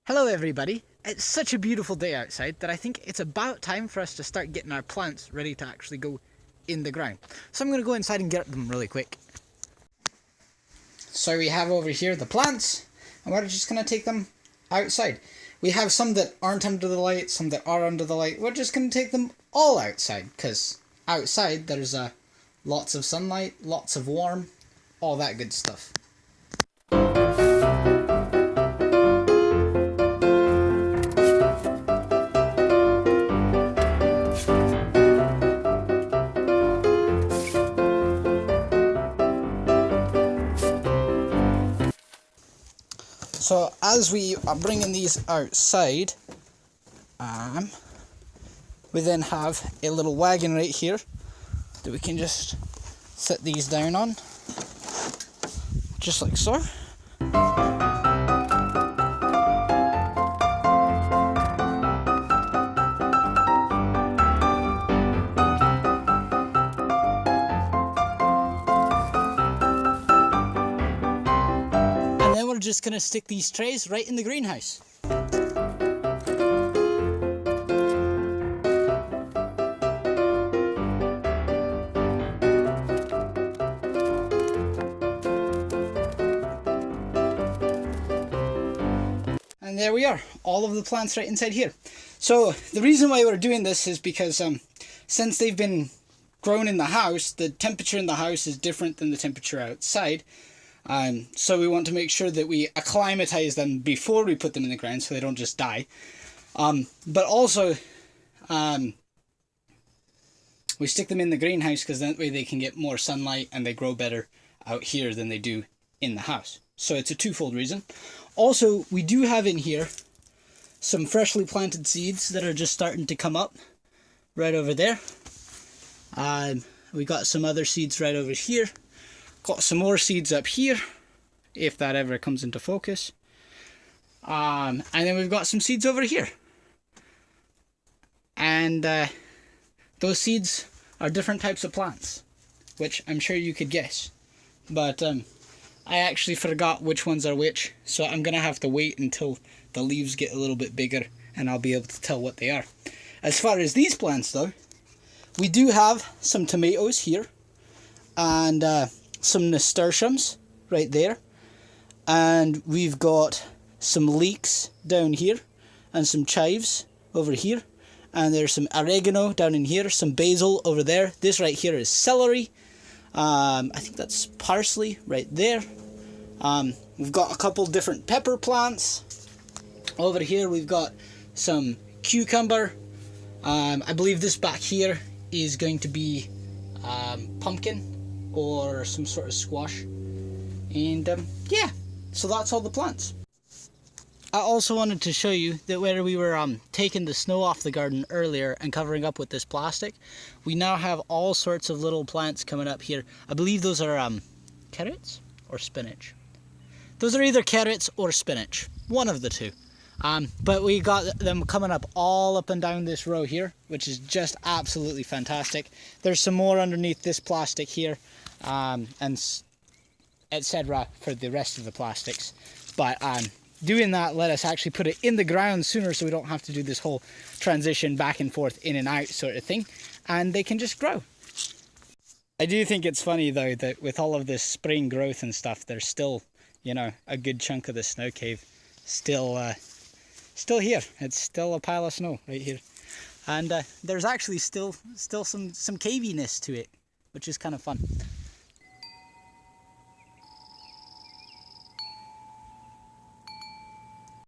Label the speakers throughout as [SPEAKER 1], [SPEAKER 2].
[SPEAKER 1] Hello everybody, it's such a beautiful day outside that I think it's about time for us to start getting our plants ready to actually go in the ground. So I'm going to go inside and get them really quick. So we have over here the plants, and we're just going to take them outside. We have some that aren't under the light, some that are under the light. We're just going to take them all outside, because outside there's lots of sunlight, lots of warm, all that good stuff. So as we are bringing these outside, we then have a little wagon right here that we can just set these down on, just like so. We're just going to stick these trays right in the greenhouse. And there we are, all of the plants right inside here. So the reason why we're doing this is because since they've been grown in the house, the temperature in the house is different than the temperature outside. So we want to make sure that we acclimatize them before we put them in the ground so they don't just die. But also, we stick them in the greenhouse because that way they can get more sunlight and they grow better out here than they do in the house. So it's a twofold reason. Also, we do have in here some freshly planted seeds that are just starting to come up right over there. We got some other seeds right over here. Got some more seeds up here, if that ever comes into focus. And then we've got some seeds over here. And those seeds are different types of plants, which I'm sure you could guess. But I actually forgot which ones are which, so I'm going to have to wait until the leaves get a little bit bigger and I'll be able to tell what they are. As far as these plants though, we do have some tomatoes here, and some nasturtiums right there, and we've got some leeks down here and some chives over here, and there's some oregano down in here, some basil over there. This right here is celery. I think that's parsley right there. We've got a couple different pepper plants over here. We've got some cucumber. I believe this back here is going to be pumpkin or some sort of squash. And yeah, so that's all the plants. I also wanted to show you that where we were taking the snow off the garden earlier and covering up with this plastic, we now have all sorts of little plants coming up here. I believe those are carrots or spinach. Those are either carrots or spinach, one of the two. But we got them coming up all up and down this row here, which is just absolutely fantastic. There's some more underneath this plastic here, and etc. for the rest of the plastics. But doing that let us actually put it in the ground sooner, so we don't have to do this whole transition back and forth, in and out sort of thing, and they can just grow. I do think it's funny though that with all of this spring growth and stuff, there's still, you know, a good chunk of the snow cave still here. It's still a pile of snow right here, and there's actually still some caviness to it, which is kind of fun.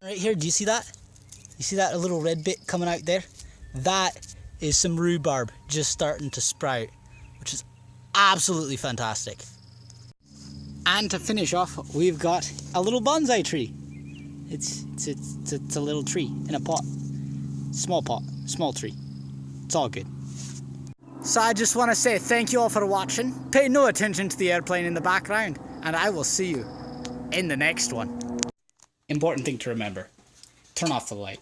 [SPEAKER 1] Right here, do you see that? You see that little red bit coming out there? That is some rhubarb just starting to sprout, which is absolutely fantastic. And to finish off, we've got a little bonsai tree. It's a little tree in a pot. Small tree. It's all good. So I just want to say thank you all for watching. Pay no attention to the airplane in the background, and I will see you in the next one. Important thing to remember, turn off the light.